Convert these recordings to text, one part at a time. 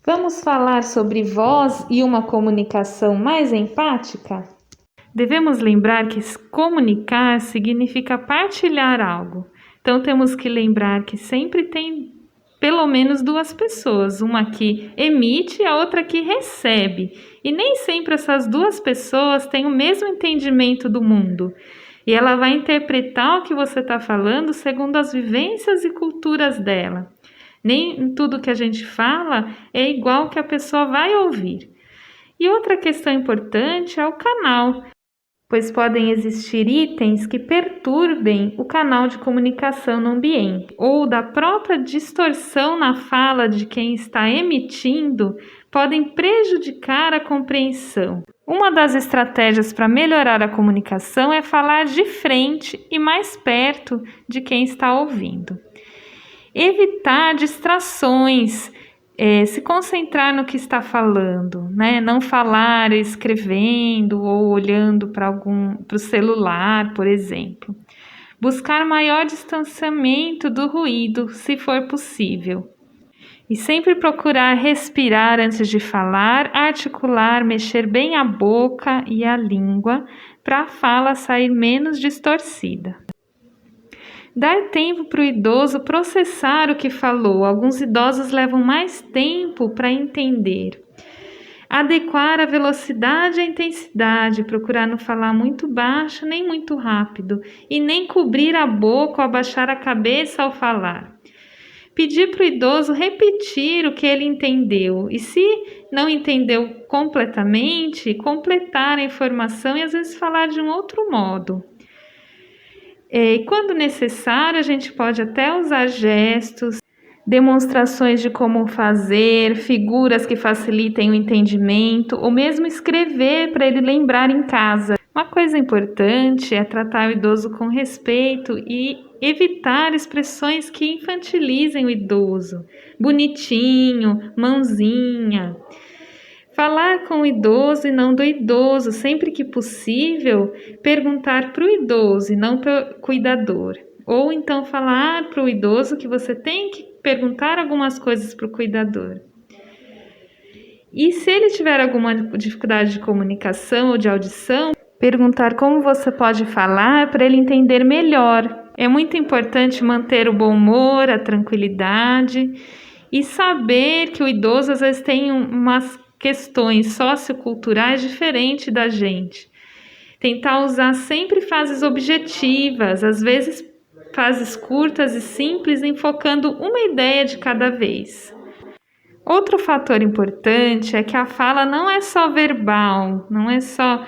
Vamos falar sobre voz e uma comunicação mais empática? Devemos lembrar que comunicar significa partilhar algo. Então temos que lembrar que sempre tem pelo menos duas pessoas, uma que emite e a outra que recebe. E nem sempre essas duas pessoas têm o mesmo entendimento do mundo. E ela vai interpretar o que você está falando segundo as vivências e culturas dela. Nem tudo que a gente fala é igual que a pessoa vai ouvir. E outra questão importante é o canal, pois podem existir itens que perturbem o canal de comunicação no ambiente, ou da própria distorção na fala de quem está emitindo, podem prejudicar a compreensão. Uma das estratégias para melhorar a comunicação é falar de frente e mais perto de quem está ouvindo. Evitar distrações, se concentrar no que está falando, né? Não falar escrevendo ou olhando para o celular, por exemplo. Buscar maior distanciamento do ruído, se for possível. E sempre procurar respirar antes de falar, articular, mexer bem a boca e a língua para a fala sair menos distorcida. Dar tempo para o idoso processar o que falou. Alguns idosos levam mais tempo para entender. Adequar a velocidade e a intensidade, procurar não falar muito baixo nem muito rápido e nem cobrir a boca ou abaixar a cabeça ao falar. Pedir para o idoso repetir o que ele entendeu e, se não entendeu completamente, completar a informação e às vezes falar de um outro modo. E quando necessário, a gente pode até usar gestos, demonstrações de como fazer, figuras que facilitem o entendimento, ou mesmo escrever para ele lembrar em casa. Uma coisa importante é tratar o idoso com respeito e evitar expressões que infantilizem o idoso. Bonitinho, mãozinha. Falar com o idoso e não do idoso, sempre que possível, perguntar para o idoso e não para o cuidador. Ou então falar para o idoso que você tem que perguntar algumas coisas para o cuidador. E se ele tiver alguma dificuldade de comunicação ou de audição, perguntar como você pode falar para ele entender melhor. É muito importante manter o bom humor, a tranquilidade e saber que o idoso às vezes tem umas questões socioculturais diferentes da gente. Tentar usar sempre frases objetivas, às vezes frases curtas e simples, enfocando uma ideia de cada vez. Outro fator importante é que a fala não é só verbal, não é só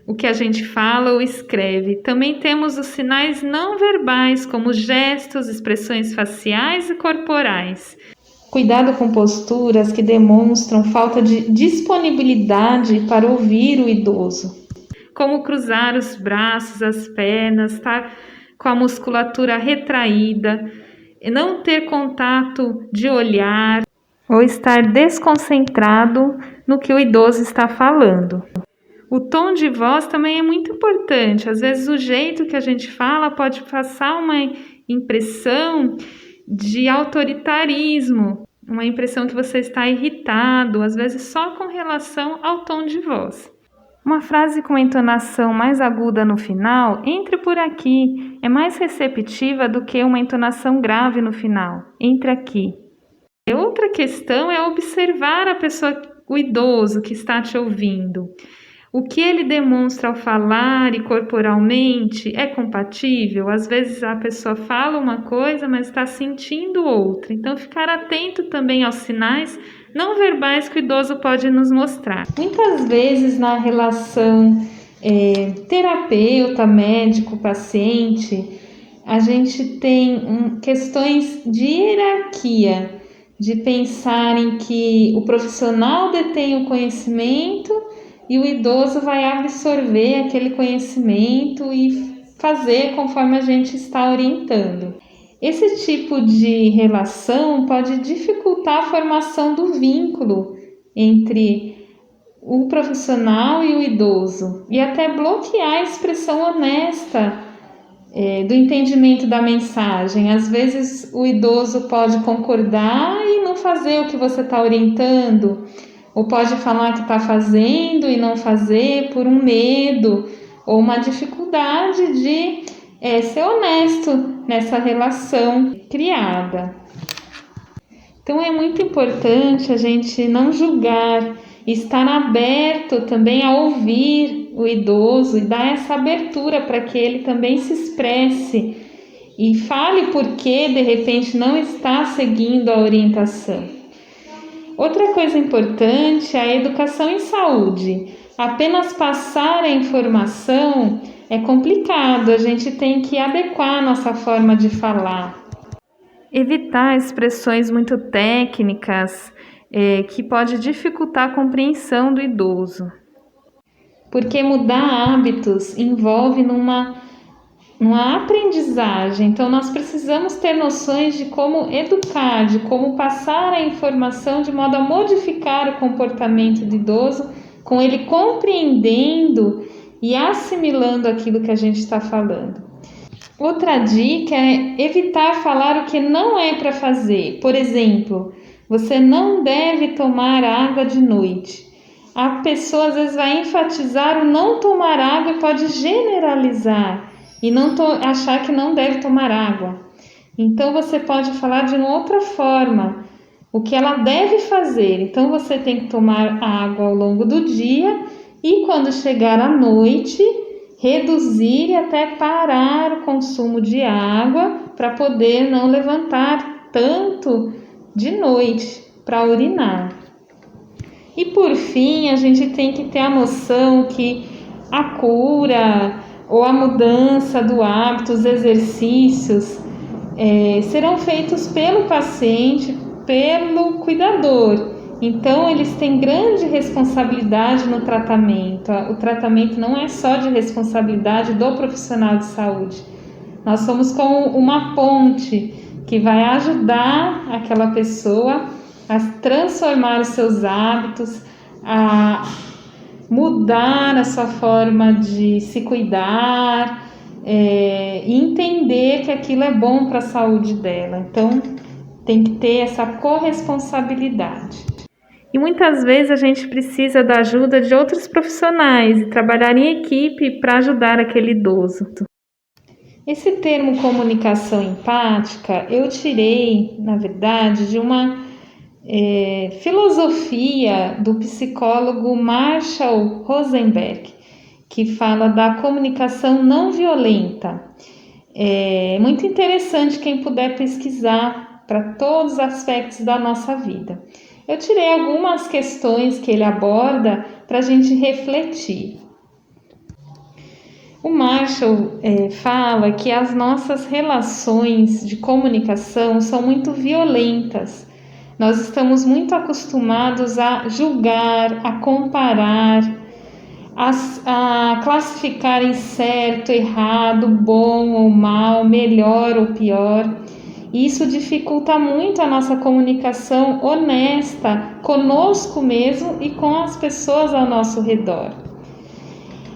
o que a gente fala ou escreve. Também temos os sinais não verbais, como gestos, expressões faciais e corporais. Cuidado com posturas que demonstram falta de disponibilidade para ouvir o idoso. Como cruzar os braços, as pernas, estar com a musculatura retraída, não ter contato de olhar ou estar desconcentrado no que o idoso está falando. O tom de voz também é muito importante. Às vezes o jeito que a gente fala pode passar uma impressão de autoritarismo, uma impressão que você está irritado, às vezes só com relação ao tom de voz. Uma frase com entonação mais aguda no final, entre por aqui, é mais receptiva do que uma entonação grave no final, entre aqui. Outra questão é observar a pessoa, o idoso que está te ouvindo. O que ele demonstra ao falar e corporalmente é compatível? Às vezes a pessoa fala uma coisa, mas está sentindo outra. Então, ficar atento também aos sinais não verbais que o idoso pode nos mostrar. Muitas vezes na relação terapeuta, médico, paciente, a gente tem questões de hierarquia, de pensar em que o profissional detém o conhecimento e o idoso vai absorver aquele conhecimento e fazer conforme a gente está orientando. Esse tipo de relação pode dificultar a formação do vínculo entre o profissional e o idoso e até bloquear a expressão honesta do entendimento da mensagem. Às vezes o idoso pode concordar e no não fazer o que você está orientando, ou pode falar que está fazendo e não fazer por um medo ou uma dificuldade de ser honesto nessa relação criada. Então é muito importante a gente não julgar, estar aberto também a ouvir o idoso e dar essa abertura para que ele também se expresse e fale por que de repente não está seguindo a orientação. Outra coisa importante é a educação em saúde. Apenas passar a informação é complicado, a gente tem que adequar a nossa forma de falar. Evitar expressões muito técnicas que pode dificultar a compreensão do idoso. Porque mudar hábitos envolve numa aprendizagem, então nós precisamos ter noções de como educar, de como passar a informação de modo a modificar o comportamento do idoso, com ele compreendendo e assimilando aquilo que a gente está falando. Outra dica é evitar falar o que não é para fazer. Por exemplo, você não deve tomar água de noite. A pessoa às vezes vai enfatizar o não tomar água e pode generalizar e não achar que não deve tomar água. Então você pode falar de uma outra forma, o que ela deve fazer. Então você tem que tomar água ao longo do dia e quando chegar à noite, reduzir e até parar o consumo de água para poder não levantar tanto de noite para urinar. E por fim, a gente tem que ter a noção que a cura ou a mudança do hábito, os exercícios, serão feitos pelo paciente, pelo cuidador. Então, eles têm grande responsabilidade no tratamento. O tratamento não é só de responsabilidade do profissional de saúde. Nós somos como uma ponte que vai ajudar aquela pessoa a transformar os seus hábitos, a mudar a sua forma de se cuidar e entender que aquilo é bom para a saúde dela. Então, tem que ter essa corresponsabilidade. E muitas vezes a gente precisa da ajuda de outros profissionais e trabalhar em equipe para ajudar aquele idoso. Esse termo comunicação empática eu tirei, na verdade, de uma filosofia do psicólogo Marshall Rosenberg, que fala da comunicação não violenta. É muito interessante quem puder pesquisar para todos os aspectos da nossa vida. Eu tirei algumas questões que ele aborda para a gente refletir. O Marshall fala que as nossas relações de comunicação são muito violentas. Nós estamos muito acostumados a julgar, a comparar, a classificar em certo, errado, bom ou mal, melhor ou pior. Isso dificulta muito a nossa comunicação honesta conosco mesmo e com as pessoas ao nosso redor.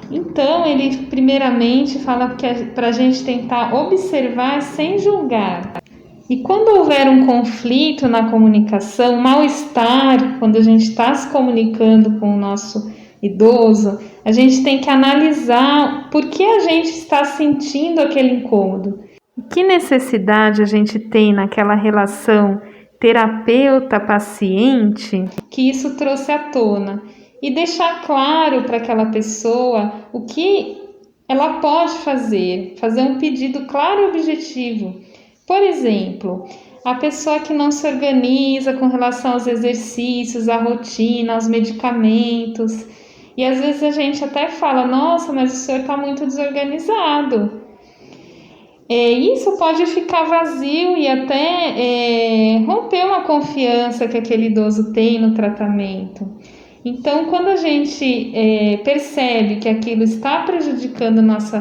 Então, ele primeiramente fala para a gente tentar observar sem julgar. E quando houver um conflito na comunicação, um mal-estar, quando a gente está se comunicando com o nosso idoso, a gente tem que analisar por que a gente está sentindo aquele incômodo. Que necessidade a gente tem naquela relação terapeuta-paciente que isso trouxe à tona. E deixar claro para aquela pessoa o que ela pode fazer um pedido claro e objetivo. Por exemplo, a pessoa que não se organiza com relação aos exercícios, à rotina, aos medicamentos. E às vezes a gente até fala, nossa, mas o senhor está muito desorganizado. Isso pode ficar vazio e até romper uma confiança que aquele idoso tem no tratamento. Então, quando a gente percebe que aquilo está prejudicando o nosso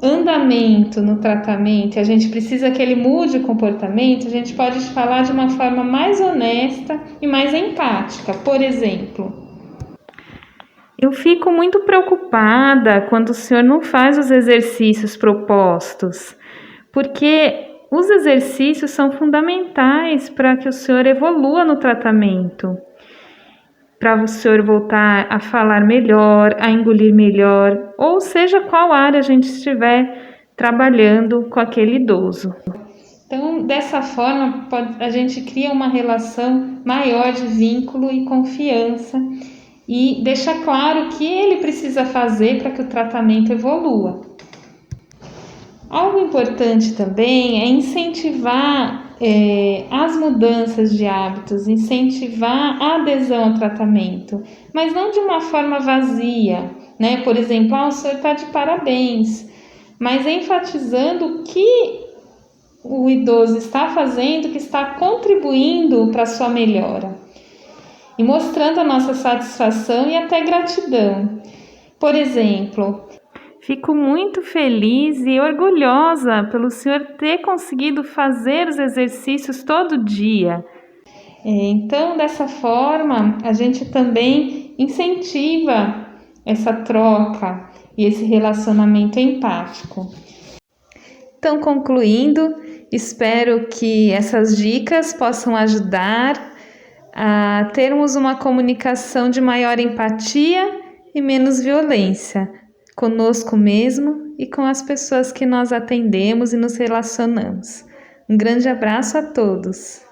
andamento no tratamento e a gente precisa que ele mude o comportamento, a gente pode falar de uma forma mais honesta e mais empática. Por exemplo, eu fico muito preocupada quando o senhor não faz os exercícios propostos, porque os exercícios são fundamentais para que o senhor evolua no tratamento, para o senhor voltar a falar melhor, a engolir melhor, ou seja, qual área a gente estiver trabalhando com aquele idoso. Então, dessa forma, a gente cria uma relação maior de vínculo e confiança e deixa claro o que ele precisa fazer para que o tratamento evolua. Algo importante também é incentivar as mudanças de hábitos, incentivar a adesão ao tratamento, mas não de uma forma vazia, né? Por exemplo, o senhor está de parabéns, mas enfatizando o que o idoso está fazendo, que está contribuindo para a sua melhora e mostrando a nossa satisfação e até gratidão. Por exemplo, fico muito feliz e orgulhosa pelo senhor ter conseguido fazer os exercícios todo dia. Então, dessa forma, a gente também incentiva essa troca e esse relacionamento empático. Então, concluindo, espero que essas dicas possam ajudar a termos uma comunicação de maior empatia e menos violência conosco mesmo e com as pessoas que nós atendemos e nos relacionamos. Um grande abraço a todos!